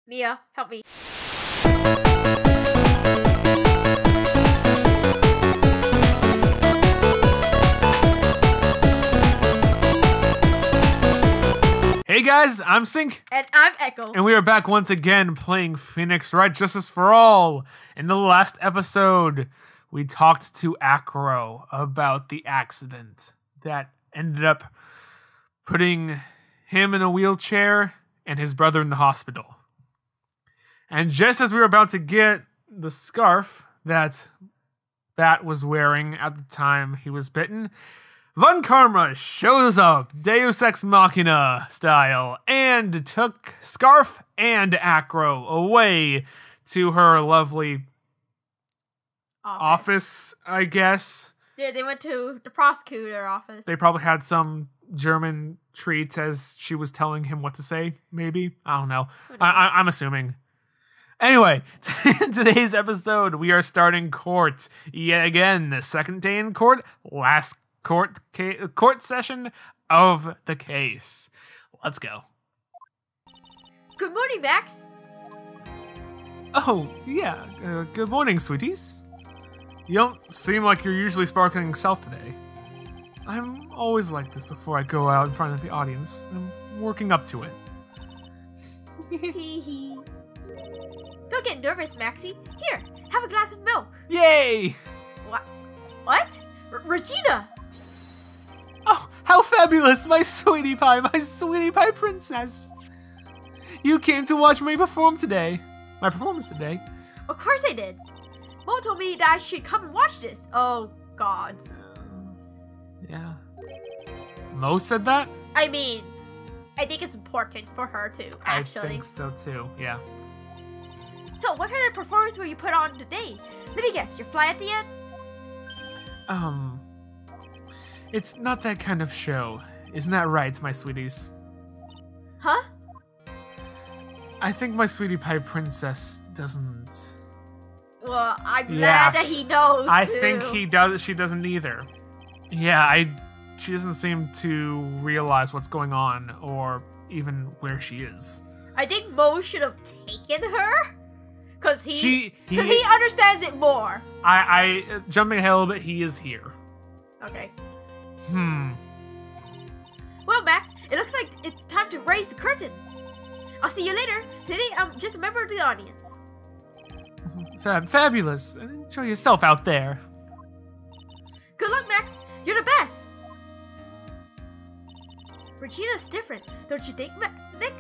Mia, help me. Hey guys, I'm Sync. And I'm Echo. And we are back once again playing Phoenix Wright Justice for All. In the last episode, we talked to Acro about the accident that ended up putting him in a wheelchair and his brother in the hospital. And just as we were about to get the scarf that Bat was wearing at the time he was bitten, Von Karma shows up, Deus Ex Machina style, and took Scarf and Acro away to her lovely office, I guess. Yeah, they went to the prosecutor office. They probably had some German treats as she was telling him what to say, maybe? I don't know. I'm assuming. Anyway, in today's episode, we are starting court yet again. The second day in court, last court session of the case. Let's go. Good morning, Max. Oh, yeah. Good morning, sweeties. You don't seem like your usually sparkling self today. I'm always like this before I go out in front of the audience. I'm working up to it. Tee-hee. Don't get nervous, Maxie. Here, have a glass of milk. Yay! What? Regina! Oh, how fabulous, my sweetie pie princess. You came to watch me perform today. My performance today. Of course I did. Mom told me that I should come and watch this. Oh, God. Yeah. Mo said that? I mean, I think it's important for her to, actually. I think so too, yeah. So, what kind of performance will you put on today? Let me guess, you're fly at the end? It's not that kind of show. Isn't that right, my sweeties? Huh? I think my sweetie pie princess doesn't... Well, I'm glad that he knows, I too. think she doesn't either. Yeah, she doesn't seem to realize what's going on, or even where she is. I think Mo should have taken her, because he understands it more. I jumping ahead a little bit, he is here. Okay. Well, Max, it looks like it's time to raise the curtain. I'll see you later. Today, I'm just a member of the audience. Fabulous. Enjoy yourself out there. Good luck, Max. You're the best. Regina's different, don't you think, Nick?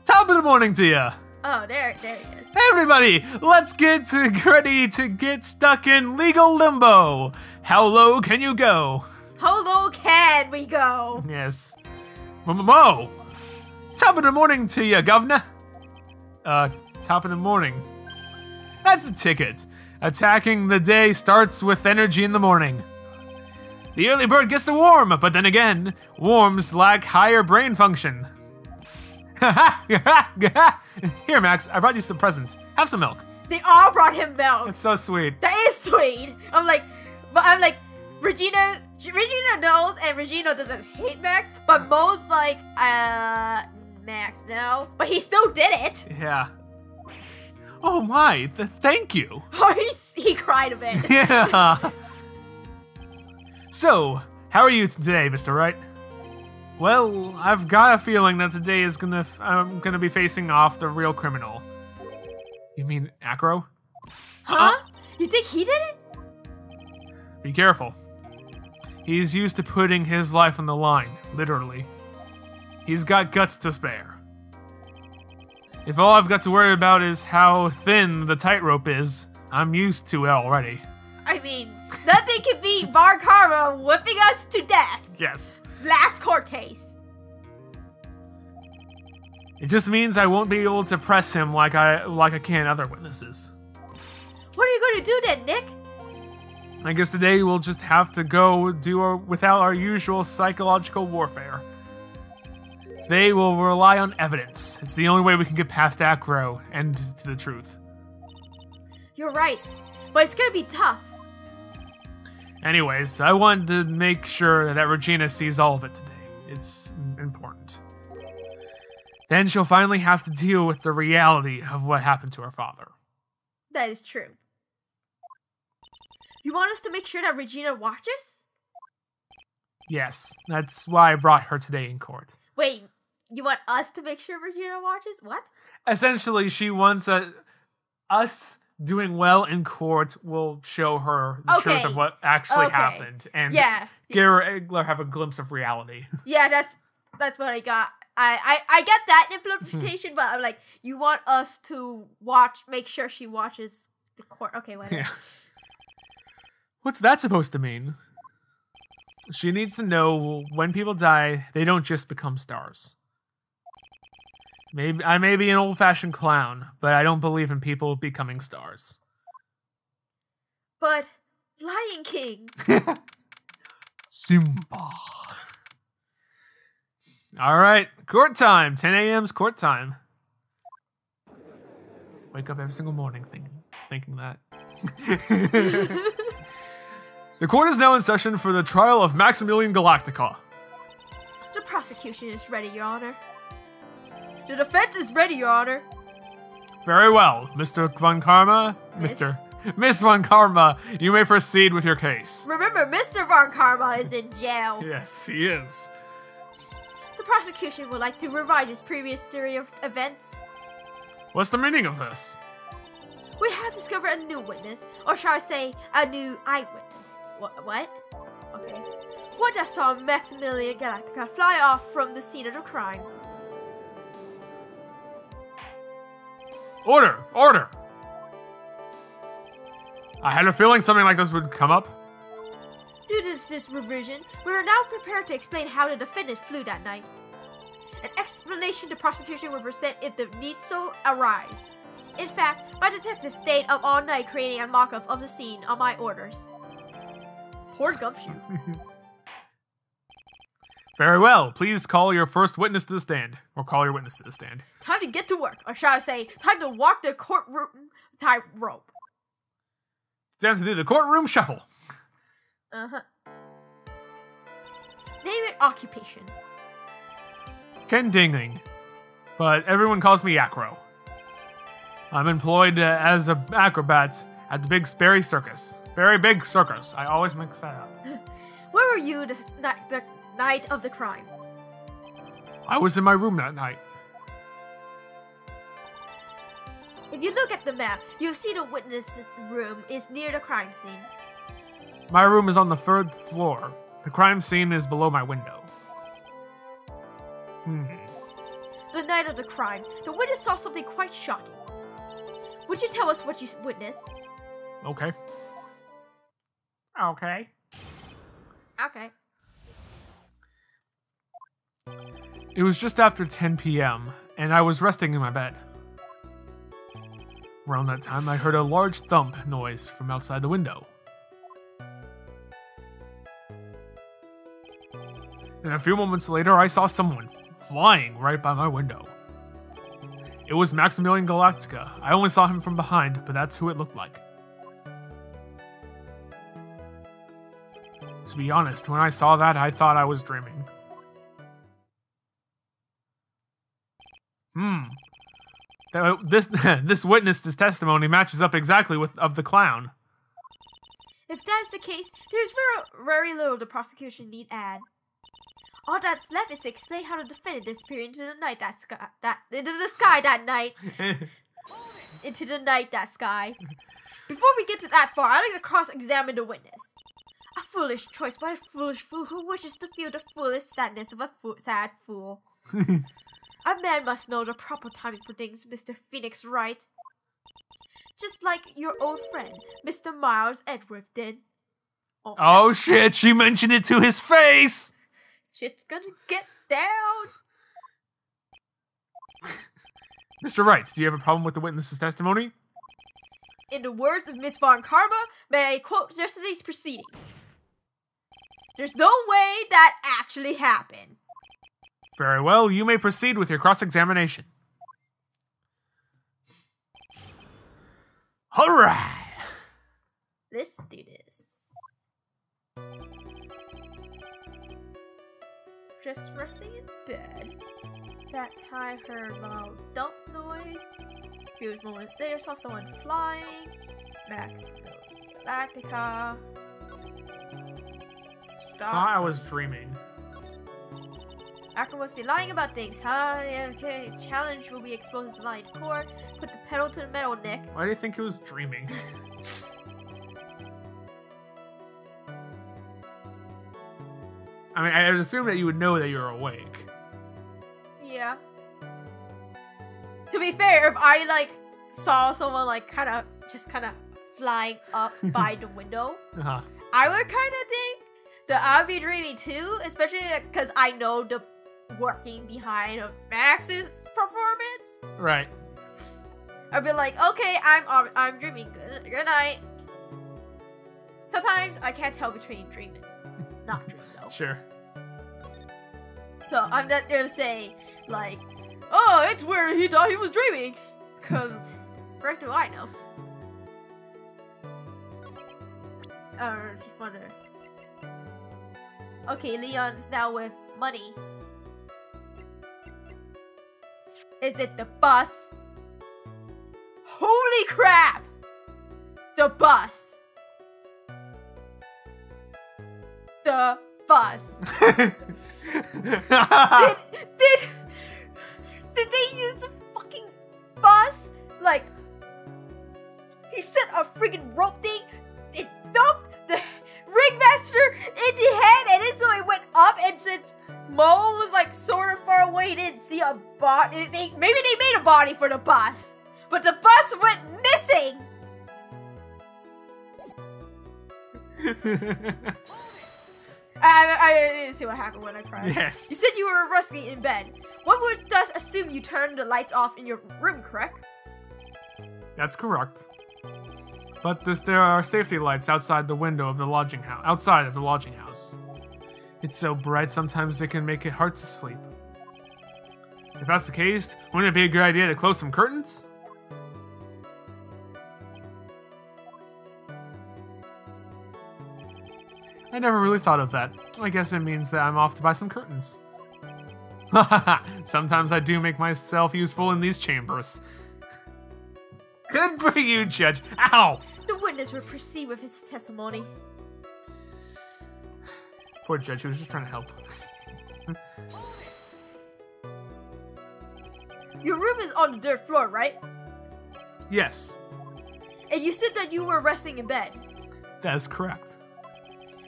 Top of the morning to ya. Oh, there he is. Hey everybody, let's get ready to get stuck in legal limbo. How low can you go? How low can we go? Yes. Mo! Top of the morning to you, governor. Top of the morning. That's the ticket. Attacking the day starts with energy in the morning. The early bird gets the worm, but then again, worms lack higher brain function. Here, Max, I brought you some presents. Have some milk. They all brought him milk. It's so sweet. That is sweet. I'm like, Regina knows, and Regina doesn't hate Max, but Mo's like, Max, no. But he still did it. Yeah. Oh my, thank you. Oh, he cried a bit. Yeah. So, how are you today, Mr. Wright? Well, I've got a feeling that today is I'm gonna be facing off the real criminal. You mean Acro? Huh? You think he did it? Be careful. He's used to putting his life on the line, literally. He's got guts to spare. If all I've got to worry about is how thin the tightrope is, I'm used to it already. I mean, nothing can beat Bar Karma whipping us to death. Yes. Last court case. It just means I won't be able to press him like I can other witnesses. What are you going to do then, Nick? I guess today we'll just have to go without our usual psychological warfare. Today we'll rely on evidence. It's the only way we can get past Acro and to the truth. You're right, but it's gonna be tough. Anyways, I wanted to make sure that Regina sees all of it today. It's important. Then she'll finally have to deal with the reality of what happened to her father. That is true. You want us to make sure that Regina watches? Yes, that's why I brought her today in court. Wait, you want us to make sure Regina watches? What? Essentially, she wants us doing well in court will show her the truth of what actually happened. And let her have a glimpse of reality. Yeah, that's what I got. I get that implication, but I'm like, you want us to make sure she watches the court. Okay, whatever. Yeah. What's that supposed to mean? She needs to know when people die, they don't just become stars. I may be an old-fashioned clown, but I don't believe in people becoming stars. But Lion King. Simba. All right, court time. 10 a.m.'s court time. Wake up every single morning thinking that. The court is now in session for the trial of Maximilian Galactica. The prosecution is ready, Your Honor. The defense is ready, Your Honor. Very well, Mr. Von Karma. Miss Von Karma, you may proceed with your case. Remember, Mr. Von Karma is in jail. Yes, he is. The prosecution would like to revise its previous theory of events. What's the meaning of this? We have discovered a new witness, or shall I say, a new eyewitness. What? Okay. One that saw Maximilian Galactica fly off from the scene of the crime. Order! Order! I had a feeling something like this would come up. Due to this revision, we are now prepared to explain how the defendant flew that night. An explanation the prosecution will present if the need so arise. In fact, my detective stayed up all night creating a mock-up of the scene on my orders. Poor Gumshoe. Very well. Please call your first witness to the stand. Or call your witness to the stand. Time to get to work. Or shall I say, time to walk the courtroom tightrope. Time to do the courtroom shuffle. Uh-huh. Name and occupation. Ken Dingling. But everyone calls me Acro. I'm employed as an acrobat at the Big Sperry Circus. Very big circus. I always mix that up. Where were you the night of the crime? I was in my room that night. If you look at the map, you'll see the witness's room is near the crime scene. My room is on the 3rd floor. The crime scene is below my window. The night of the crime, the witness saw something quite shocking. Would you tell us what you witnessed? Okay. Okay. It was just after 10 p.m., and I was resting in my bed. Around that time, I heard a large thump noise from outside the window. And a few moments later, I saw someone flying right by my window. It was Maximilian Galactica. I only saw him from behind, but that's who it looked like. To be honest, when I saw that, I thought I was dreaming. This witness's testimony matches up exactly with of the clown. If that's the case, there's very little the prosecution need add. All that's left is to explain how the defendant disappeared into the night into the night that sky. Before we get to that far, I'd like to cross-examine the witness. A foolish choice by a foolish fool who wishes to feel the fullest sadness of a sad fool. A man must know the proper timing for things, Mr. Phoenix Wright. Just like your old friend, Mr. Miles Edgeworth did. Oh shit, she mentioned it to his face! Shit's gonna get down! Mr. Wright, do you have a problem with the witness's testimony? In the words of Miss Von Karma, may I quote yesterday's proceeding. There's no way that actually happened. Very well, you may proceed with your cross-examination. Alright! Let's do this. Just resting in bed. that time, heard loud dump noise. A few moments later, saw someone flying. Max Galactica. Thought I was dreaming. Acro must be lying about things, huh? Yeah, okay. Challenge will be exposed as light core. Put the pedal to the metal, Nick. Why do you think it was dreaming? I mean, I would assume that you would know that you're awake. Yeah. To be fair, if I like saw someone like kind of flying up by the window, I would kind of think that I'd be dreaming too, especially because I know the working behind of Max's performance. Right. I'd be like, okay, I'm dreaming. Good night. Sometimes I can't tell between dreaming, not dreaming though. Sure. So I'm not gonna say like, oh, it's weird he thought he was dreaming, cause the frick do I know? Just wonder. Okay, Leon's now with money. Is it the bus? Holy crap! The bus. The bus. Did they use the fucking bus? Like, he set a freaking rope thing, it dumped the ringmaster in the head, and then so it went up, and since Mo was like sort of far away, he didn't see a body. Maybe they made a body for the bus, but the bus went missing. I didn't see what happened when I cried. Yes. You said you were resting in bed. One would thus assume you turned the lights off in your room, correct? That's correct. But there are safety lights outside the window of the lodging house. Outside of the lodging house. It's so bright sometimes it can make it hard to sleep. If that's the case, wouldn't it be a good idea to close some curtains? I never really thought of that. I guess it means that I'm off to buy some curtains. Sometimes I do make myself useful in these chambers. Good for you, Judge. Ow! The witness will proceed with his testimony. Poor Judge, he was just trying to help. Your room is on the dirt floor, right? Yes. And you said that you were resting in bed. That is correct.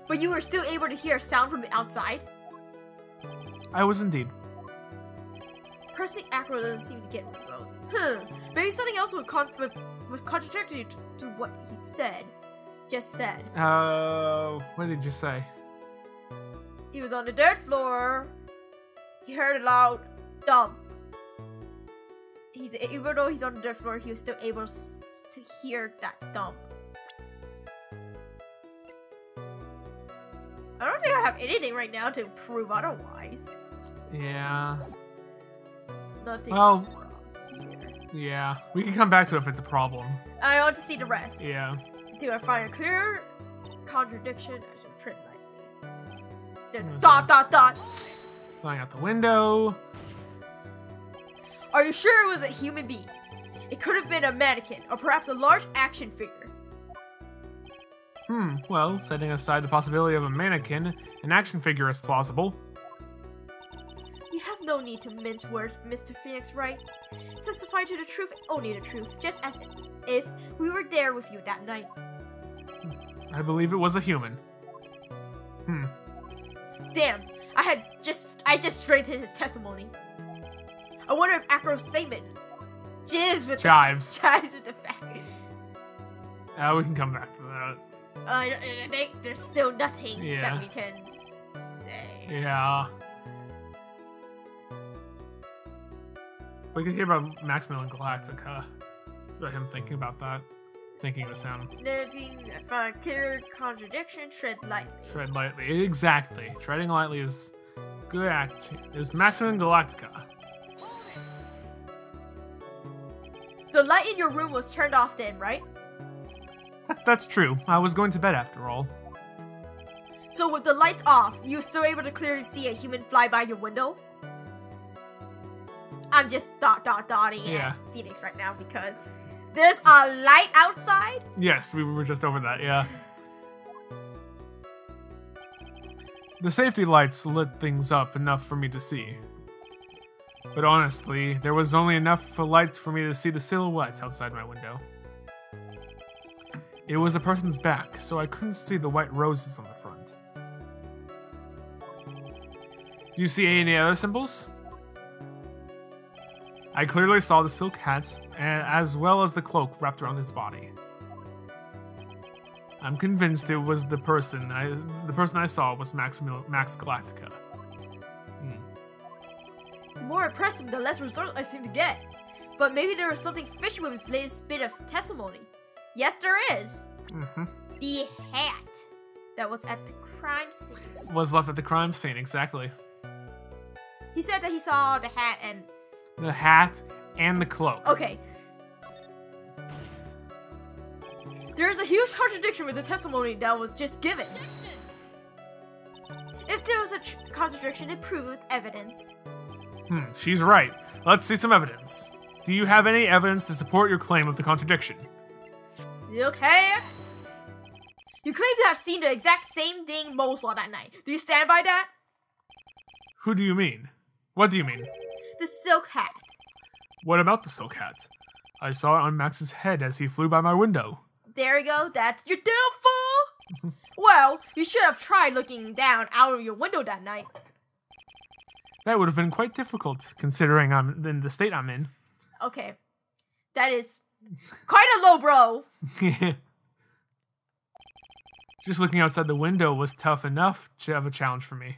But you were still able to hear a sound from the outside? I was indeed. Pressing acro doesn't seem to get results. Maybe something else was contradictory to what he just said. What did you say? He was on the dirt floor. He heard a loud thump. Even though he's on the dirt floor, he was still able to hear that thump. I don't think I have anything right now to prove otherwise. Yeah. There's nothing well, wrong here. Yeah. We can come back to it if it's a problem. I want to see the rest. Yeah. Do I find a clear contradiction? I should tread lightly. There's dot. Flying out the window. Are you sure it was a human being? It could have been a mannequin, or perhaps a large action figure. Well, setting aside the possibility of a mannequin, an action figure is plausible. You have no need to mince words, Mr. Phoenix, right? Testify to the truth, only the truth, just as if we were there with you that night. I believe it was a human. Damn, I just straightened his testimony. I wonder if Acro's statement jives with Chives. the fact. We can come back to that. I think there's still nothing Yeah. that we can say. Yeah. We can hear about Maximilian Galactica. About him thinking about that. Thinking of a sound. Nothing, I find clear contradiction, tread lightly. Tread lightly. Exactly. Treading lightly is good action. It was Maximilian Galactica. The light in your room was turned off then, right? That's true. I was going to bed after all. So with the lights off, you were still able to clearly see a human fly by your window? I'm just dotting Yeah. at Phoenix right now because there's a light outside. Yes, we were just over that, yeah. The safety lights lit things up enough for me to see. But honestly, there was only enough light for me to see the silhouettes outside my window. It was a person's back, so I couldn't see the white roses on the front. Do you see any other symbols? I clearly saw the silk hats, as well as the cloak wrapped around his body. I'm convinced it was the person I saw was Max Galactica. The more impressive, the less results I seem to get. But maybe there was something fishy with his latest bit of testimony. Yes, there is. The hat that was at the crime scene. Was left at the crime scene, exactly. He said that he saw the hat and... The hat and the cloak. Okay. There is a huge contradiction with the testimony that was just given. If there was a contradiction, then prove it with evidence. She's right. Let's see some evidence. Do you have any evidence to support your claim of the contradiction? Okay. You claim to have seen the exact same thing Mo saw that night. Do you stand by that? Who do you mean? What do you mean? The silk hat. What about the silk hat? I saw it on Max's head as he flew by my window. There you go. That's your downfall. Well, you should have tried looking down out of your window that night. That would have been quite difficult, considering I'm in the state I'm in. Okay. That is quite a low blow. Just looking outside the window was tough enough to have a challenge for me.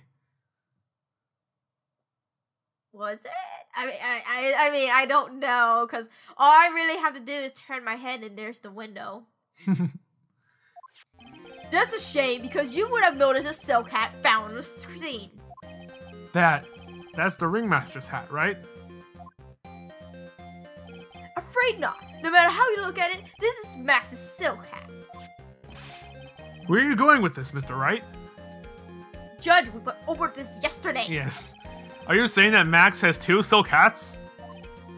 Was it? I mean, I don't know, because all I really have to do is turn my head and there's the window. Just a shame, because you would have noticed a silk hat found on the screen. That's the ringmaster's hat, right? Afraid not. No matter how you look at it, this is Max's silk hat. Where are you going with this, Mr. Wright? Judge, we went over this yesterday. Yes. Are you saying that Max has 2 silk hats?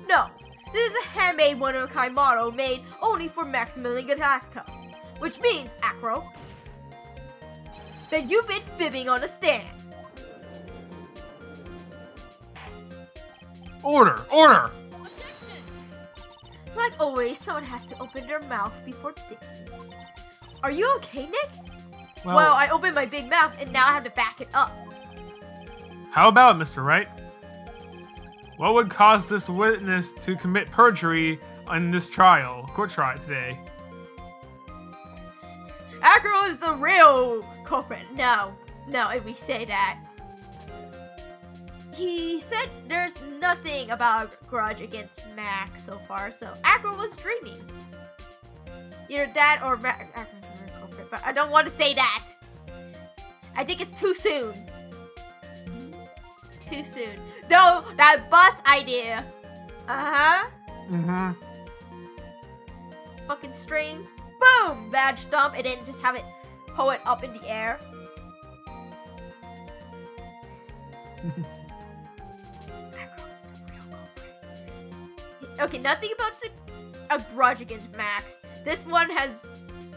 No. This is a handmade one-of-a-kind model made only for Maximilian Galactica. Which means, Acro, that you've been fibbing on the stand. Order! Order! Like always, someone has to open their mouth before digging. Are you okay, Nick? Well, I opened my big mouth and now I have to back it up. How about it, Mr. Wright? What would cause this witness to commit perjury on this court trial today? Acro is the real culprit. No, if we say that. He said there's nothing about a grudge against Max so far, so Acro was dreaming. Either that or Acro's the real culprit, but I don't want to say that. I think it's too soon. Too soon. No, that bus idea. Fucking strings. Boom! Badge dump, and then just have it pull it up in the air. Acro's the real culprit. Okay, nothing about a grudge against Max. This one has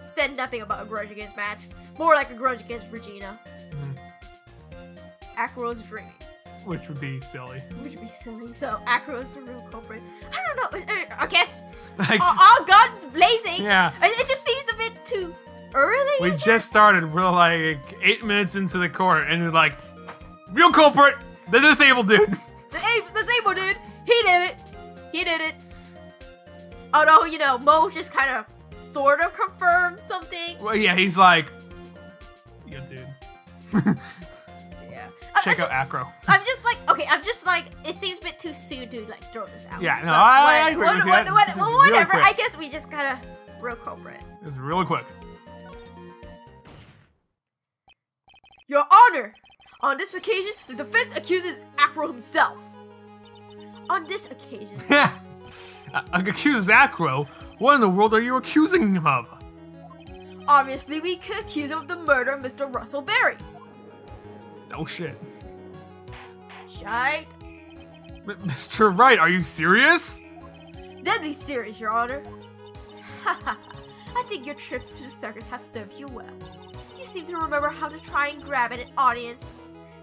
said nothing about a grudge against Max. More like a grudge against Regina. Acro's dreaming. Which would be silly. Which would be silly. So, Acro is the real culprit. I don't know. I guess all guns blazing. Yeah. And it just seems a bit too early. We just started. We're like 8 minutes into the court, and we're like, real culprit, the disabled dude. The disabled dude. He did it. He did it. Although, you know, Mo just kind of sort of confirmed something. Well, yeah, he's like, yeah, dude. Check out Acro. I'm just like, it seems a bit too soon to like throw this out. Yeah, no, I agree with you. Whatever. I guess we just gotta real culprit. This is really quick. Your Honor, on this occasion, the defense accuses Acro himself. On this occasion. Accuses Acro? What in the world are you accusing him of? Obviously, we could accuse him of the murder of Mr. Russell Berry. Oh shit. Shite. Mr. Wright, are you serious? Deadly serious, Your Honor. Haha, I think your trips to the circus have served you well. You seem to remember how to try and grab at an audience's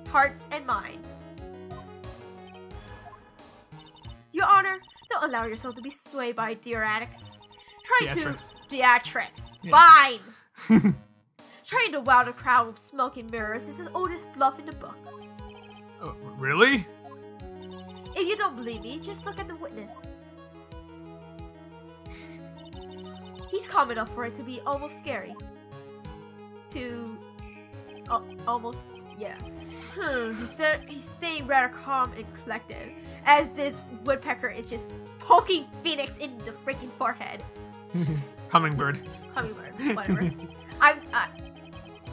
hearts and mind. Your Honor, don't allow yourself to be swayed by theatrics. Theatrics. Yeah. Fine! Trying to wow the crowd with smoke and mirrors is the oldest bluff in the book. Really? If you don't believe me, just look at the witness. He's calm enough for it to be almost scary. Almost, yeah. He's staying rather calm and collected, as this woodpecker is just poking Phoenix in the freaking forehead. Hummingbird, whatever.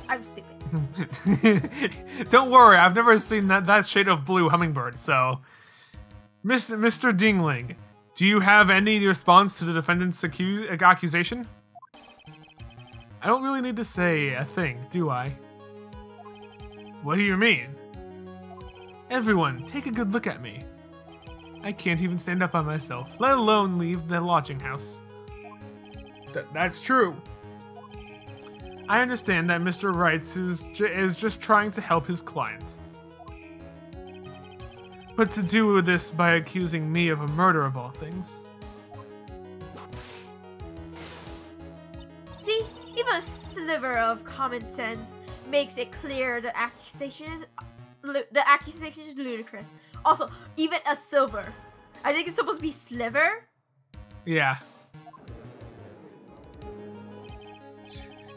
I'm stupid. Don't worry, I've never seen that shade of blue hummingbird, so... Mr. Dingling, do you have any response to the defendant's accusation? I don't really need to say a thing, do I? What do you mean? Everyone, take a good look at me. I can't even stand up by myself, let alone leave the lodging house. That's true. I understand that Mr. Wright is just trying to help his client. But to do this by accusing me of a murder of all things. See, even a sliver of common sense makes it clear the accusation is ludicrous. Also, even a silver. I think it's supposed to be sliver. Yeah.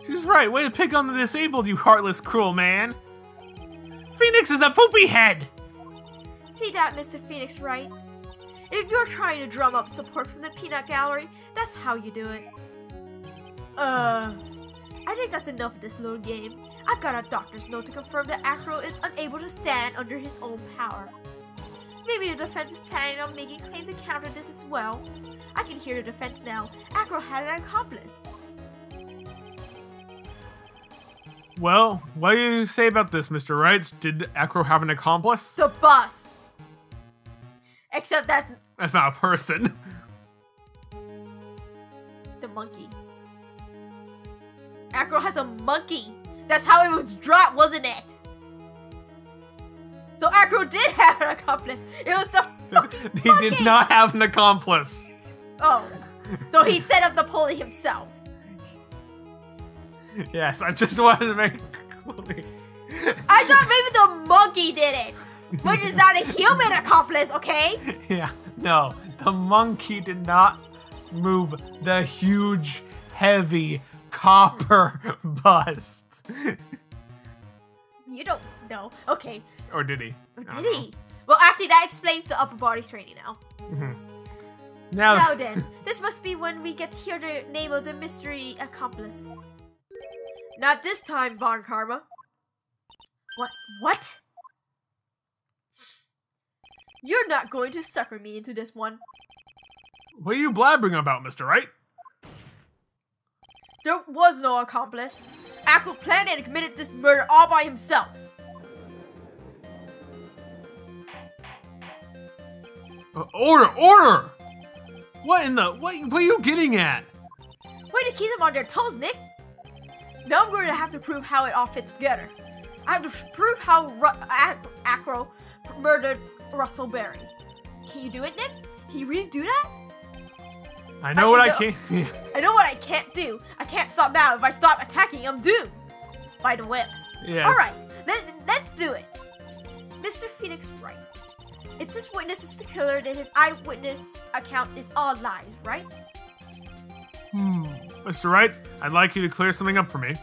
She's right. Way to pick on the disabled, you heartless, cruel man. Phoenix is a poopy head. See that, Mr. Phoenix Wright? If you're trying to drum up support from the peanut gallery, that's how you do it. I think that's enough of this little game. I've got a doctor's note to confirm that Acro is unable to stand under his own power. Maybe the defense is planning on making claim to counter this as well. I can hear the defense now. Acro had an accomplice. Well, what do you say about this, Mr. Wright? Did Acro have an accomplice? The boss! Except that's not a person. The monkey. Acro has a monkey. That's how it was dropped, wasn't it? So Acro did have an accomplice. It was the He did not have an accomplice. Oh. So he set up the pulley himself. Yes, I just wanted to make it clear. I thought maybe the monkey did it. Which is not a human accomplice, okay? Yeah, no. The monkey did not move the huge, heavy copper bust. You don't know. Okay. Or did he? Or did he? Well, actually, that explains the upper body training now. Mm-hmm. Now then, this must be when we get to hear the name of the mystery accomplice. Not this time, Von Karma. What? You're not going to sucker me into this one. What are you blabbering about, Mr. Wright? There was no accomplice. Acro planned and committed this murder all by himself. Order! What are you getting at? Way to keep them on their toes, Nick. Now I'm going to have to prove how it all fits together. I have to prove how Acro murdered Russell Berry. Can you do it, Nick? Can you really do that? I know what I can't. I know what I can't do. I can't stop now. If I stop attacking, I'm doomed. By the whip. Yes. Alright, let's do it. Mr. Phoenix Wright. If this witness is the killer, then his eyewitness account is all lies, right? Mr. Wright, I'd like you to clear something up for me.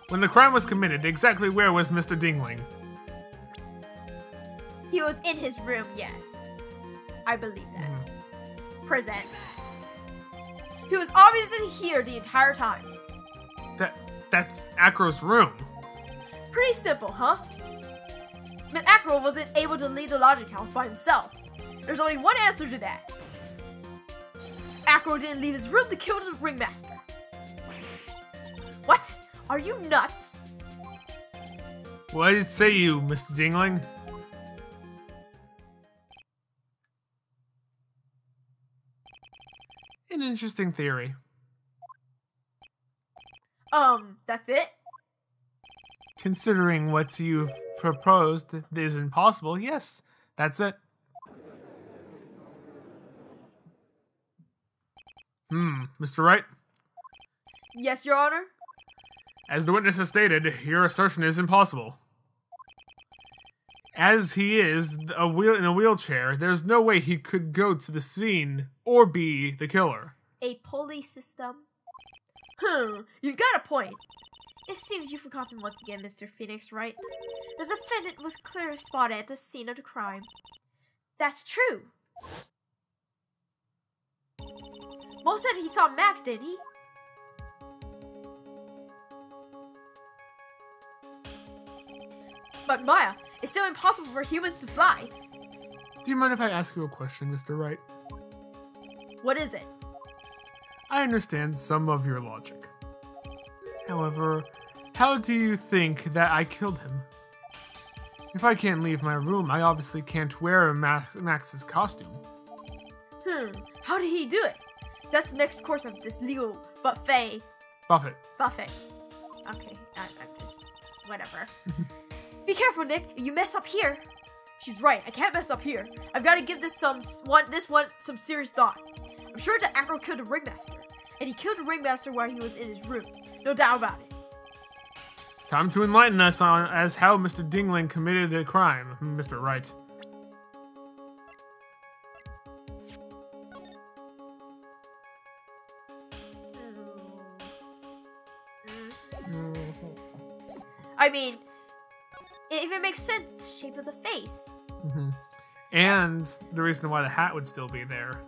When the crime was committed, exactly where was Mr. Dingling? He was in his room, yes. I believe that. Present. He was obviously here the entire time. That's Acro's room. Pretty simple, huh? Miss Acro wasn't able to leave the lodging house by himself. There's only one answer to that. Acro didn't leave his room to kill the ringmaster. What? Are you nuts? What did it say you, Mr. Dingling? An interesting theory. That's it? Considering what you've proposed is impossible, yes, that's it. Mr. Wright? Yes, Your Honor? As the witness has stated, your assertion is impossible. As he is in a wheelchair, there's no way he could go to the scene or be the killer. A pulley system? You've got a point. It seems you've forgotten once again, Mr. Phoenix, right? The defendant was clearly spotted at the scene of the crime. That's true. Mo said he saw Max, didn't he? But Maya, it's still impossible for humans to fly. Do you mind if I ask you a question, Mr. Wright? What is it? I understand some of your logic. However, how do you think that I killed him? If I can't leave my room, I obviously can't wear Max's costume. How did he do it? That's the next course of this legal buffet. Buffet. Okay, I'm just... whatever. Be careful, Nick. If you mess up here... She's right, I can't mess up here. I've got to give this some serious thought. I'm sure that Acro killed the ringmaster. And he killed the ringmaster while he was in his room. No doubt about it. Time to enlighten us on as how Mr. Dingling committed a crime, Mr. Wright. I mean, if it makes sense, the shape of the face. And the reason why the hat would still be there.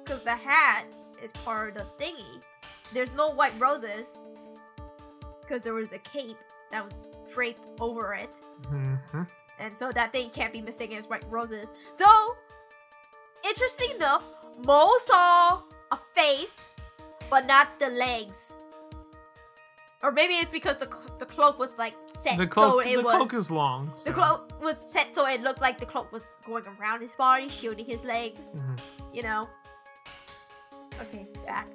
Because the hat is part of the thingy. There's no white roses. Because there was a cape that was draped over it. And so that thing can't be mistaken as white roses. Though, interesting enough, Mo saw a face, but not the legs. Or maybe it's because the cloak was like set, the cloak is long. So. The cloak was set so it looked like the cloak was going around his body, shielding his legs. You know. Okay, back.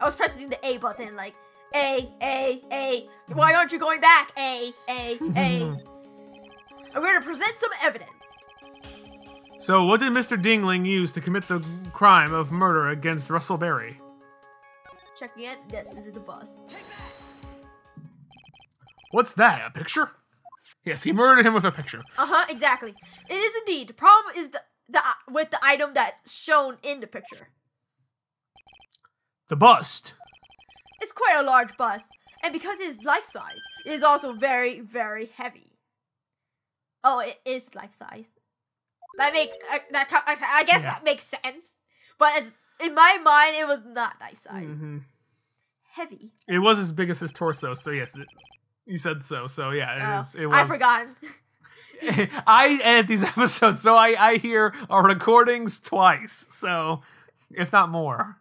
I was pressing the A button, like A. Why aren't you going back? A. I'm going to present some evidence. So, what did Mr. Dingling use to commit the crime of murder against Russell Berry? Checking it. Yes, this is the bus. What's that? A picture? Yes, he murdered him with a picture. Exactly. It is indeed. The problem is with the item that's shown in the picture. The bust. It's quite a large bust, and because it is life-size, it is also very, very heavy. Oh, it is life-size. I guess that makes sense. But in my mind, it was not life-size. Heavy. It was as big as his torso, so yes. You said so, yeah, it was. I forgot. I edit these episodes, so I hear our recordings twice, so if not more.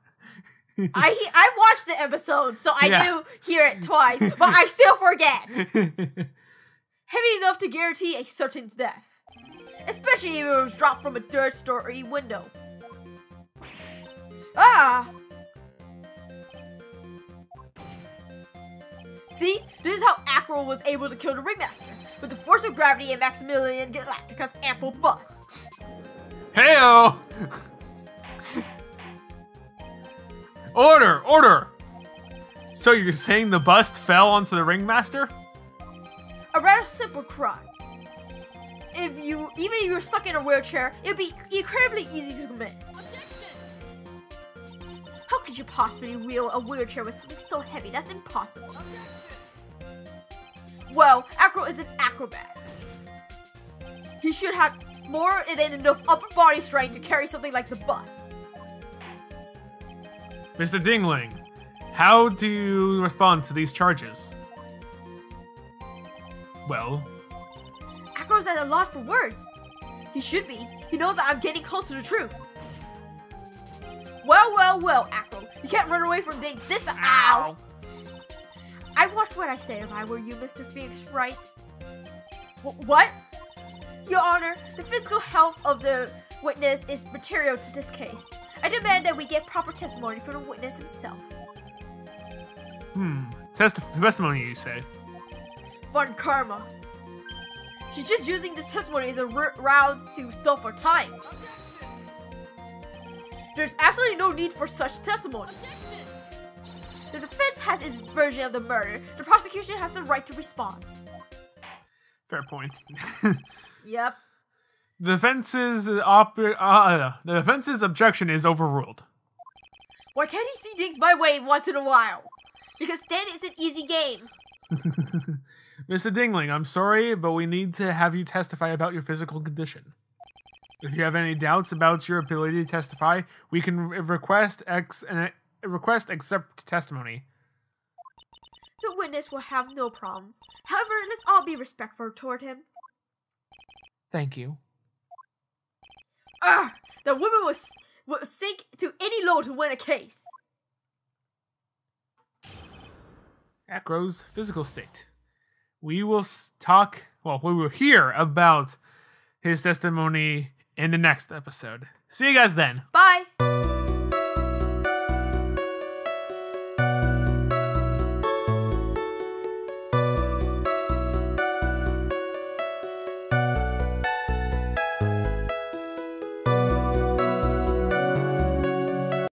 I watched the episode, so I do hear it twice, but I still forget. Heavy enough to guarantee a certain death, especially if it was dropped from a third-story window. See, this is how Acro was able to kill the ringmaster, with the force of gravity and Maximilian Galactica's ample bus. Heyo! Order! So you're saying the bust fell onto the ringmaster? A rather simple crime. Even if you were stuck in a wheelchair, it would be incredibly easy to commit. How could you possibly wheel a wheelchair with something so heavy? That's impossible. Well, Acro is an acrobat. He should have more than enough upper body strength to carry something like the bus. Mr. Dingling, how do you respond to these charges? Well... Acro's at a lot for words. He should be. He knows that I'm getting close to the truth. Well, Acro. You can't run away from things this time. Ow! I'd watch what I say if I were you, Mr. Phoenix, right? What? Your Honor, the physical health of the witness is material to this case. I demand that we get proper testimony from the witness himself. Testimony, you say? Von Karma. She's just using this testimony as a rouse to stall for time. There's absolutely no need for such testimony. The defense has its version of the murder. The prosecution has the right to respond. Fair point. Yep. The defense's objection is overruled. Why can't he see things my way once in a while? Because then it's an easy game. Mr. Dingling, I'm sorry, but we need to have you testify about your physical condition. If you have any doubts about your ability to testify, we can request accept testimony. The witness will have no problems. However, let's all be respectful toward him. Thank you. The woman will sink to any low to win a case. Acro's physical state. We will hear about his testimony in the next episode. See you guys then. Bye.